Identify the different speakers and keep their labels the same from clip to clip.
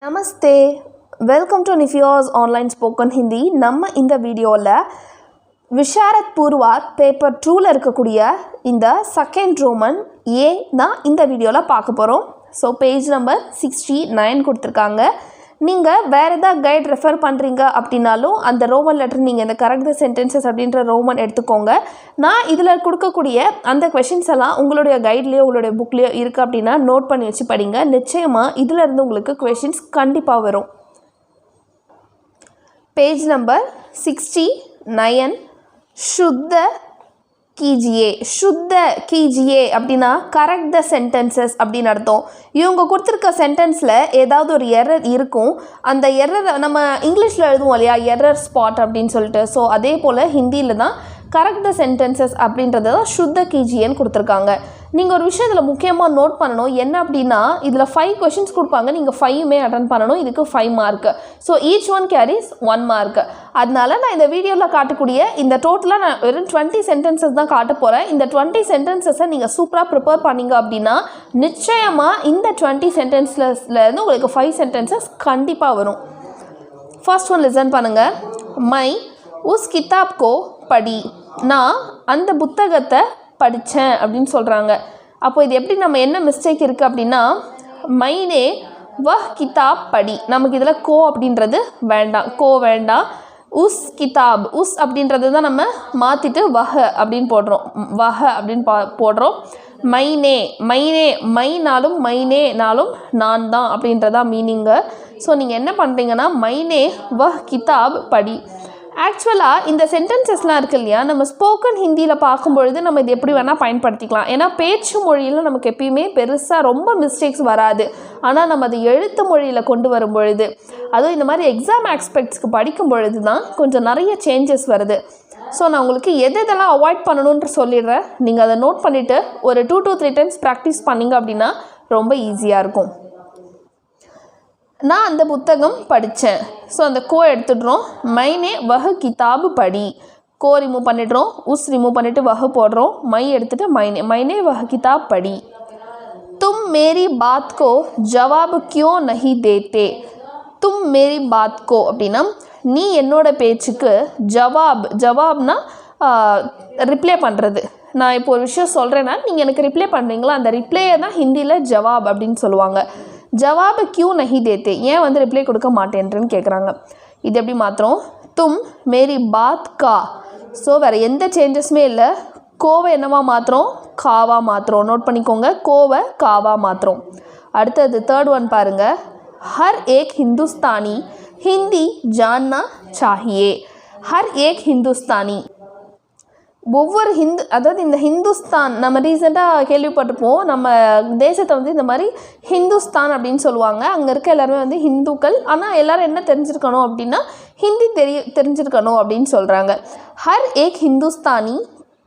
Speaker 1: Namaste, welcome to நிஃபியாஸ் online spoken Hindi. நம்ம இந்த வீடியோவில் விஷாரத் பூர்வா பேப்பர் 2ல் இருக்கக்கூடிய இந்த செகண்ட் ரோமன் ஏ தான் இந்த வீடியோவில் பார்க்க போகிறோம். ஸோ பேஜ் நம்பர் 69 கொடுத்துருக்காங்க. நீங்கள் வேறு எதாவது கைட் ரெஃபர் பண்ணுறீங்க அப்படின்னாலும் அந்த ரோமன் லெட்டர் நீங்கள் இந்த கரெக்ட் த சென்டென்சஸ் அப்படின்ற ரோமன் எடுத்துக்கோங்க. நான் இதில் கொடுக்கக்கூடிய அந்த கொஷின்ஸ் எல்லாம் உங்களுடைய கைட்லேயோ உங்களுடைய புக்லேயோ இருக்குது அப்படின்னா நோட் பண்ணி வச்சு படிங்க. நிச்சயமாக இதிலேருந்து உங்களுக்கு கொஷின்ஸ் கண்டிப்பாக வரும். பேஜ் நம்பர் 69 शुद्ध कीजिए. शुद्ध कीजिए அப்படின்னா கரெக்ட் த சென்டென்சஸ் அப்படின்னு அர்த்தம். இவங்க கொடுத்துருக்க சென்டென்ஸில் ஏதாவது ஒரு எரர் இருக்கும். அந்த எரரை நம்ம இங்கிலீஷில் எழுதுவோம் இல்லையா, எரர் ஸ்பாட் அப்படின்னு சொல்லிட்டு. ஸோ அதே போல் ஹிந்தியில் தான் கரெக்ட் த சென்டென்சஸ் அப்படின்றத தான் சுத்த கீஜியன்னு கொடுத்துருக்காங்க. நீங்கள் ஒரு விஷயத்தில் முக்கியமாக நோட் பண்ணணும். என்ன அப்படின்னா இதில் 5 கொஷின்ஸ் கொடுப்பாங்க. நீங்கள் 5மே அட்டன் பண்ணணும். இதுக்கு 5 mark. So each one carries 1 mark. அதனால நான் இந்த வீடியோவில் காட்டக்கூடிய இந்த டோட்டலாக நான் வெறும் 20 சென்டென்சஸ் தான் காட்ட போகிறேன். இந்த 20 சென்டென்சஸை நீங்கள் சூப்பராக ப்ரிப்பேர் பண்ணிங்க அப்படின்னா நிச்சயமாக இந்த 20 சென்டென்ஸ்லேருந்து உங்களுக்கு 5 சென்டென்சஸ் கண்டிப்பாக வரும். ஃபர்ஸ்ட் ஒன் லிசன் பண்ணுங்கள். மை உஸ் கிதாப் கோ படி. நான் அந்த புத்தகத்தை படித்தேன் அப்படின்னு சொல்கிறாங்க. அப்போ இது எப்படி நம்ம என்ன மிஸ்டேக் இருக்குது அப்படின்னா மைனே வஹ் கிதாப் படி. நமக்கு இதில் கோ அப்படின்றது வேண்டாம், கோ வேண்டாம். உஸ் கிதாப், உஸ் அப்படின்றது தான் நம்ம மாற்றிட்டு வஹ அப்படின்னு போடுறோம். வஹ அப்படின்னு போடுறோம். மைனே, மைனே மைனாலும் மைனேனாலும் நான் தான் அப்படின்றதா மீனிங்கு. ஸோ நீங்கள் என்ன பண்ணுறீங்கன்னா மைனே வஹ் கிதாப் படி. ஆக்சுவலாக இந்த சென்டென்சஸ்லாம் இருக்குது இல்லையா, நம்ம ஸ்போக்கன் ஹிந்தியில் பார்க்கும்பொழுது நம்ம இது எப்படி வேணால் பயன்படுத்திக்கலாம். ஏன்னா பேச்சு மொழியில் நமக்கு எப்பயுமே பெருசாக ரொம்ப மிஸ்டேக்ஸ் வராது. ஆனால் நம்ம அதை எழுத்து மொழியில் கொண்டு வரும் பொழுது, அதுவும் இந்த மாதிரி எக்ஸாம் ஆஸ்பெக்ட்ஸ்க்கு படிக்கும் பொழுது தான் கொஞ்சம் நிறைய சேஞ்சஸ் வருது. ஸோ நான் உங்களுக்கு எதெல்லாம் அவாய்ட் பண்ணணுன்ற சொல்லிடுறேன். நீங்கள் அதை நோட் பண்ணிவிட்டு ஒரு 2 to 3 டைம்ஸ் ப்ராக்டிஸ் பண்ணிங்க அப்படின்னா ரொம்ப ஈஸியாக இருக்கும். நான் அந்த புத்தகம் படித்தேன். ஸோ அந்த கோ எடுத்துடுறோம். மைனே வஹ் கிதாப் படி. கோ ரிமூவ் பண்ணிடுறோம். உஸ் ரிமூவ் பண்ணிவிட்டு வஹ் போடுறோம். மை எடுத்துகிட்டு மைனே, மைனே வஹ் கிதாப் படி. தும் மேரி பாத் கோ ஜவாப் கியோ நஹி தேத்தே. தும் மேரி பாத் கோ அப்படின்னா நீ என்னோட பேச்சுக்கு ஜவாப், ஜவாப்னா ரிப்ளை பண்ணுறது. நான் இப்போ ஒரு விஷயம் சொல்கிறேன்னா நீங்கள் எனக்கு ரிப்ளை பண்ணுறீங்களா, அந்த ரிப்ளையை தான் ஹிந்தியில் ஜவாப் அப்படின்னு சொல்லுவாங்க. ஜவாப் கியூ நஹி தேத்தே, ஏன் வந்து ரிப்ளை கொடுக்க மாட்டேன்றன்னு கேட்குறாங்க. இது எப்படி மாத்திரம் தும் மேரி பாத் கா. ஸோ வேறு எந்த சேஞ்சஸுமே இல்லை. கோவை என்னவா மாத்திரம், காவா மாத்திரம். நோட் பண்ணிக்கோங்க, கோவை காவா மாத்திரம். அடுத்தது தேர்ட் ஒன் பாருங்கள். ஹர் ஏக் ஹிந்துஸ்தானி ஹிந்தி ஜான்னா சாஹியே. ஹர் ஏக் ஹிந்துஸ்தானி, ஒவ்வொரு அதாவது இந்த ஹிந்துஸ்தான் நம்ம ரீசெண்டாக கேள்விப்பட்டிருப்போம். நம்ம தேசத்தை வந்து இந்த மாதிரி ஹிந்துஸ்தான் அப்படின்னு சொல்லுவாங்க. அங்கே இருக்க எல்லாருமே வந்து ஹிந்துக்கள். ஆனால் எல்லோரும் என்ன தெரிஞ்சிருக்கணும் அப்படின்னா ஹிந்தி தெரிஞ்சிருக்கணும் அப்படின்னு சொல்கிறாங்க. ஹர் ஏக் ஹிந்துஸ்தானி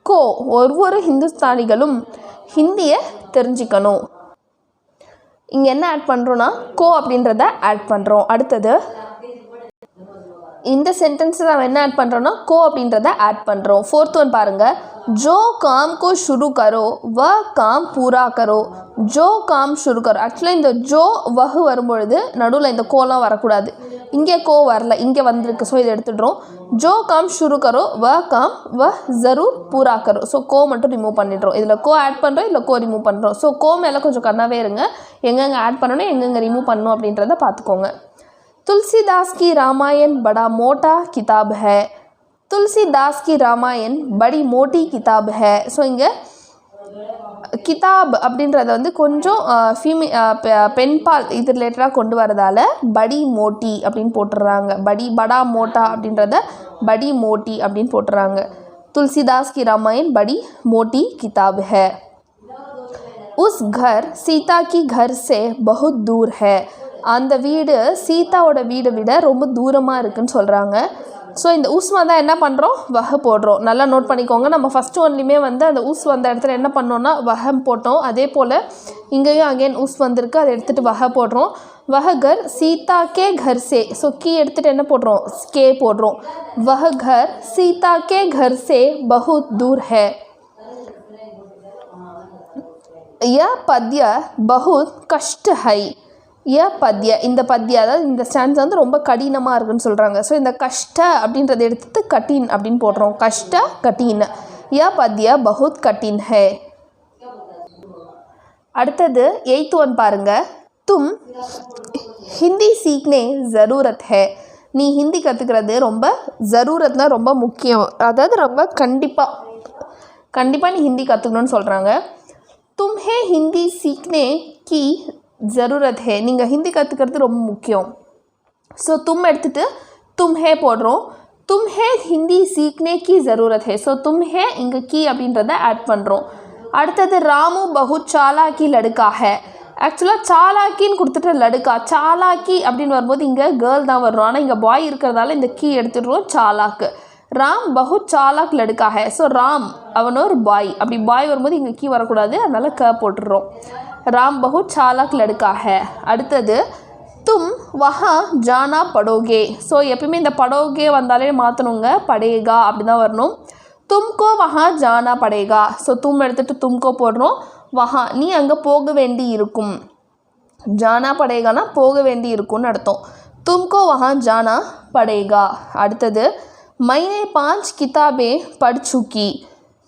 Speaker 1: கோ, ஒவ்வொரு ஹிந்துஸ்தானிகளும் ஹிந்தியை தெரிஞ்சிக்கணும். இங்கே என்ன ஆட் பண்ணுறோன்னா கோ அப்படின்றத ஆட் பண்ணுறோம். அடுத்தது இந்த சென்டென்ஸை நம்ம என்ன ஆட் பண்ணுறோன்னா கோ அப்படின்றத ஆட் பண்ணுறோம். ஃபோர்த் ஒன் பாருங்கள். ஜோ காம் கோ ஷுரு கரோ வ காம் பூரா கரோ. ஜோ காம் ஷுரு கரோ. ஆக்சுவலாக இந்த ஜோ வஹு வரும்பொழுது நடுவில் இந்த கோலாம் வரக்கூடாது. இங்கே கோ வரல, இங்கே வந்திருக்கு. ஸோ இதை எடுத்துடுறோம். ஜோ காம் ஷுரு கரோ வ காம் வ ஜரூர் பூரா கரோ. ஸோ கோ மட்டும் ரிமூவ் பண்ணிடுறோம். இதில் கோ ஆட் பண்ணுறோம், இதில் கோ ரிமூவ் பண்ணுறோம். ஸோ கோ மேலே கொஞ்சம் கண்ணாவே இருங்க. எங்கெங்கே ஆட் பண்ணணும், எங்கெங்கே ரிமூவ் பண்ணணும் அப்படின்றத பார்த்துக்கோங்க. तुलसीदास की रामायण बड़ा मोटा किताब है. तुलसीदास की रामायण बड़ी मोटी किताब है. ஸோ இங்கே கிதாப் அப்படின்றத வந்து கொஞ்சம் பெண்பால் இது ரிலேட்டடாக கொண்டு வரதால படி மோட்டி அப்படின்னு போட்டுடுறாங்க. படா மோட்டா அப்படின்றத படி மோட்டி அப்படின்னு போட்டுறாங்க. तुलसीदास की रामायण बड़ी मोटी किताब है. उस घर सीता की घर से बहुत दूर है. அந்த வீடு சீதாவோட வீடை விட ரொம்ப தூரமாக இருக்குதுன்னு சொல்கிறாங்க. ஸோ இந்த உஸ்மா தான் என்ன பண்ணுறோம், வஹ போடுறோம். நல்லா நோட் பண்ணிக்கோங்க. நம்ம ஃபஸ்ட்டு ஒன்லையுமே வந்து அந்த உஸ் வந்த இடத்துல என்ன பண்ணோன்னா வஹம் போட்டோம். அதே போல் இங்கேயும் அகெயின் உஸ் வந்திருக்கு, அதை எடுத்துகிட்டு வஹ போடுறோம். வஹ கர் சீதா கே கர் சே. ஸோ கீ எடுத்துகிட்டு என்ன போடுறோம், கே போடுறோம். வஹ கர் சீதா கே கர் சே பஹுத் தூர் है. यह पद्य बहुत कष्ट है. ய பத்ய இந்த பத்ய அதாவது இந்த ஸ்டான்ஸ் வந்து ரொம்ப கடினமாக இருக்குன்னு சொல்கிறாங்க. ஸோ இந்த கஷ்ட அப்படின்றத எடுத்து கட்டின் அப்படின்னு போடுறோம். கஷ்ட கட்டின். ய பத்ய பகுத் கட்டின் ஹே. அடுத்தது 8th ஒன் பாருங்க. தும் ஹிந்தி சீக்னே ஜரூரத் ஹே. நீ ஹிந்தி கற்றுக்கிறது ரொம்ப ஜரூரத்னா ரொம்ப முக்கியம், அதாவது ரொம்ப கண்டிப்பாக நீ ஹிந்தி கற்றுக்கணும்னு சொல்கிறாங்க. தும்ஹே ஹிந்தி சீக்னே கி ஜரூரத் ஹே. நீங்கள் ஹிந்தி கற்றுக்கிறது ரொம்ப முக்கியம். ஸோ தும் எடுத்துகிட்டு தும்ஹே போடுறோம். தும்ஹே ஹிந்தி சீக்னே கி ஜரூரத் ஹே. ஸோ தும்ஹே இங்கே கி அப்படின்றத ஆட் பண்ணுறோம். அடுத்தது ராமு பகுத் சாலாக்கி லடுக்கா ஹே. ஆக்சுவலாக சாலாக்கின்னு கொடுத்துட்டு லடுக்கா, சாலாக்கி அப்படின்னு வரும்போது இங்கே கேர்ள் தான் வரும். ஆனால் இங்கே பாய் இருக்கிறதால இந்த கீ எடுத்துடுறோம். சாலாக்கு. ராம் பகுத் சாலாக் லடுக்கா ஹே. ஸோ ராம் அவனோ ஒரு பாய், அப்படி பாய் வரும்போது இங்கே கீ வரக்கூடாது, அதனால் க போட்டுடுறோம். ராம் பகுத் சாலாக் லடுக்கா ஹே. அடுத்தது தும் வஹா ஜானா படோகே. ஸோ எப்பயுமே இந்த படோகே வந்தாலே மாற்றணுங்க, படேகா அப்படி தான் வரணும். தும்கோ வஹா ஜானா படேகா. ஸோ தும் எடுத்துகிட்டு தும்கோ போடுறோம். வஹா நீ அங்கே போக வேண்டி இருக்கும். ஜானா படேகானா போக வேண்டி இருக்கும்னு அர்த்தம். தும்கோ வஹா ஜானா படேகா. அடுத்தது மைனே 5 கிதாபே படுச்சுக்கி.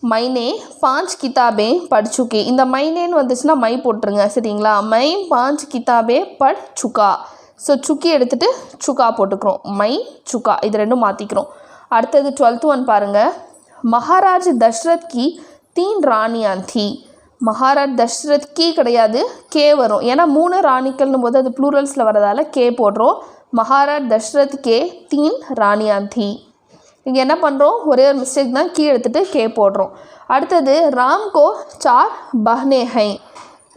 Speaker 1: மைனே 5 கிதாபே படுச்சுக்கி. இந்த மைனேன்னு வந்துச்சுன்னா மை போட்டுருங்க, சரிங்களா? மை 5 கிதாபே படுச்சுக்கா. ஸோ சுக்கி எடுத்துகிட்டு சுக்கா போட்டுக்கிறோம். மை சுக்கா இது ரெண்டும் மாற்றிக்கிறோம். அடுத்தது 12th ஒன் பாருங்கள். மகாராஜ் தஷ்ரத் கி 3 ராணியான் थी. மகாராஜ் தஷ்ரத் கி கிடையாது, கே வரும். ஏன்னா 3 ராணிக்கள்னும் போது அது ப்ளூரல்ஸில் வரதால் கே போடுறோம். மகாராஜ் தஷ்ரத் கே 3 ராணியான் थी. இங்கே என்ன பண்ணுறோம், ஒரே ஒரு மிஸ்டேக் தான், கீ எடுத்துகிட்டு கே போடுறோம். அடுத்தது ராம்கோ 4 பஹ்னே ஹை.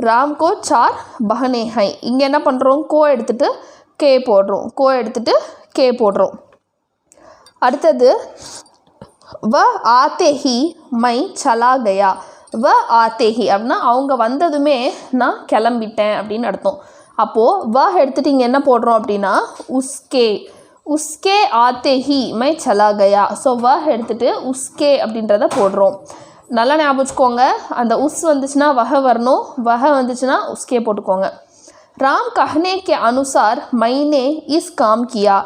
Speaker 1: ராம்கோ 4 பஹ்னே ஹை. இங்கே என்ன பண்ணுறோம், கோ எடுத்துகிட்டு கே போடுறோம். கோ எடுத்துகிட்டு கே போடுறோம். அடுத்தது வ ஆத்தே ஹி மை சலா கயா. வ ஆத்தே ஹி அப்படின்னா அவங்க வந்ததுமே நான் கிளம்பிட்டேன் அப்படின்னு அர்த்தம். அப்போது வ எடுத்துகிட்டு இங்கே என்ன போடுறோம் அப்படின்னா உஸ்கே. உஸ்கே ஆத்தே ஹி மை சலா கயா. ஸோ வ எடுத்துகிட்டு உஸ்கே அப்படின்றத போடுறோம். நல்லா ஞாபகம் வச்சுக்கோங்க, அந்த உஸ் வந்துச்சுன்னா வஹ வரணும், வஹ வந்துச்சுன்னா உஸ்கே போட்டுக்கோங்க. ராம் கஹ்னே கே அனுசார் மைனே இஸ் காம் கியா.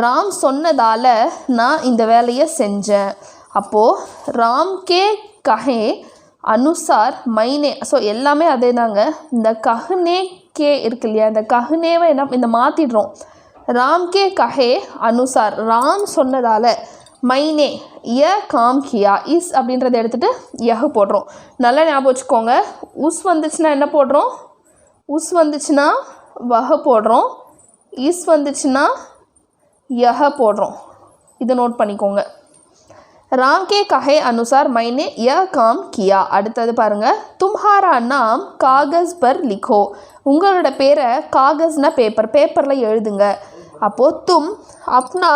Speaker 1: ராம் சொன்னதால் நான் இந்த வேலையை செஞ்சேன். அப்போது ராம் கே கஹே அனுசார் மைனே. ஸோ எல்லாமே அதே தாங்க. இந்த கஹ்னே கே இருக்கு இல்லையா, இந்த கஹ்னேவை என்ன இந்த மாற்றிடுறோம். ராம் கே கஹே அனுசார் ராம் சொன்னதால், மைனே ய காம் கியா. இஸ் அப்படின்றத எடுத்துகிட்டு யஹ் போடுறோம். நல்லா ஞாபகம் வச்சுக்கோங்க, உஸ் வந்துச்சுன்னா என்ன போடுறோம், உஸ் வந்துச்சுன்னா வஹ போடுறோம், இஸ் வந்துச்சுன்னா யஹ போடுறோம். இதை நோட் பண்ணிக்கோங்க. ராம் கே கஹே அனுசார் மைனே ய காம் கியா. அடுத்தது பாருங்கள். தும்ஹாரா நாம் காகஸ் பர் லிखो. உங்களோட பேரை காகஸ்னா பேப்பரில் எழுதுங்க. அப்போது தும் அப்னா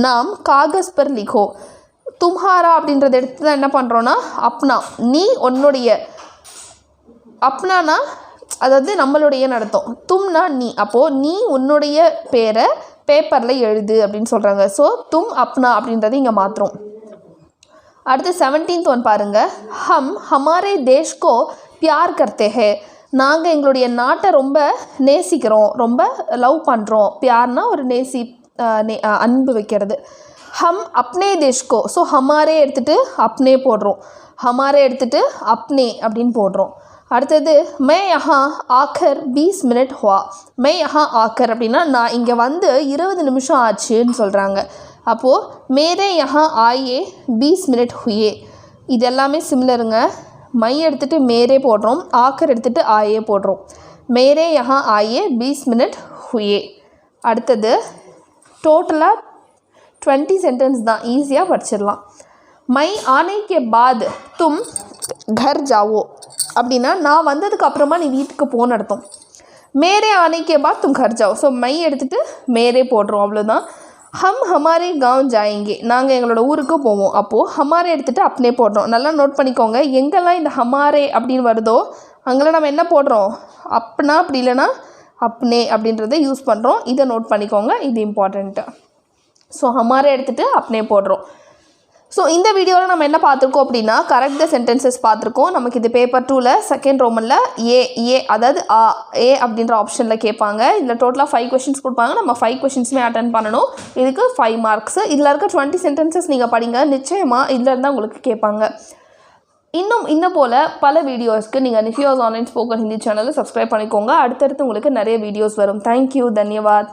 Speaker 1: நாம் காகஸ் பர் லிखो. தும்ஹாரா அப்படின்றத எடுத்து தான் என்ன பண்ணுறோன்னா அப்னா நீ உன்னுடைய, அப்னானா அதாவது நம்மளுடைய நடத்தும், தும்னா நீ. அப்போது நீ உன்னுடைய பேரை பேப்பரில் எழுது அப்படின்னு சொல்கிறாங்க. ஸோ தும் அப்னா அப்படின்றத இங்கே மாற்றுறோம். அடுத்து 17th ஒன் பாருங்கள். ஹம் ஹமாரே தேஷ்கோ பியார் கர்த்தே ஹே. நாங்கள் எங்களுடைய நாட்டை ரொம்ப நேசிக்கிறோம், ரொம்ப லவ் பண்ணுறோம். பியார்னா ஒரு அன்பு வைக்கிறது. ஹம் அப்னே தேஷ்கோ. ஸோ ஹமாரே எடுத்துகிட்டு அப்னே போடுறோம். ஹமாரே எடுத்துகிட்டு அப்னே அப்படின்னு போடுறோம். அடுத்தது மே யஹா ஆக்கர் 20 மினிட் ஹுவா. மே யஹா ஆக்கர் அப்படின்னா நான் இங்கே வந்து 20 நிமிஷம் ஆச்சுன்னு சொல்கிறாங்க. அப்போது மேரே யஹா ஆயே 20 மினிட் ஹுயே. இது எல்லாமே சிமிலருங்க. மை எடுத்துகிட்டு மேரே போடுறோம், ஆக்கர் எடுத்துகிட்டு ஆயே போடுறோம். மேரே யஹா ஆயே 20 மினிட் ஹுயே. அடுத்தது டோட்டலாக 20 சென்டென்ஸ் தான், ஈஸியாக படிச்சிடலாம். மை ஆனைக்கே பாத் தும் கர் ஜாவோ அப்படின்னா நான் வந்ததுக்கு அப்புறமா நீ வீட்டுக்கு போன்னு அர்த்தம். மேரே ஆனைக்கே பாத் தும் கர் ஜாவோ. ஸோ மை எடுத்துகிட்டு மேரே போடுறோம், அவ்வளோதான். ஹம் ஹமாரே காவ் ஜாயேங்கே. நாங்கள் எங்களோட ஊருக்கு போவோம். அப்போது ஹமாரே எடுத்துகிட்டு அப்னே போடுறோம். நல்லா நோட் பண்ணிக்கோங்க, எங்கெல்லாம் இந்த ஹமாரே அப்படின்னு வருதோ அங்கெல்லாம் நம்ம என்ன போடுறோம், அப்னா அப்படி இல்லைன்னா அப்னே அப்படின்றத யூஸ் பண்ணுறோம். இதை நோட் பண்ணிக்கோங்க, இது இம்பார்ட்டண்ட்டு. ஸோ ஹமாரே எடுத்துகிட்டு அப்னே போடுறோம். ஸோ இந்த வீடியோவில் நம்ம என்ன பார்த்துருக்கோம் அப்படின்னா கரெக்ட் த சென்டென்சஸ் பார்த்துருக்கோம். நமக்கு இது பேப்பர் 2ல் செகண்ட் ரோமனில் ஏ அதாவது ஏ அப்படின்ற ஆப்ஷனில் கேட்பாங்க. இதில் டோட்டலாக 5 கொஷின்ஸ் கொடுப்பாங்க. நம்ம 5 கொஷின்ஸுமே அட்டன் பண்ணணும். இதுக்கு 5 மார்க்ஸ். இதில் இருக்க 20 சென்டென்சஸ் நீங்கள் படிங்க, நிச்சயமாக இதில் இருந்தால் உங்களுக்கு கேட்பாங்க. இன்னும் போல் பல வீடியோஸ்க்கு நீங்கள் நிஃபியோஸ் ஆன்லைன் ஸ்போக்கன் ஹிந்தி சேனலை சப்ஸ்கிரைப் பண்ணிக்கோங்க. அடுத்தடுத்து உங்களுக்கு நிறைய வீடியோஸ் வரும். தேங்க்யூ, தன்யவாத்.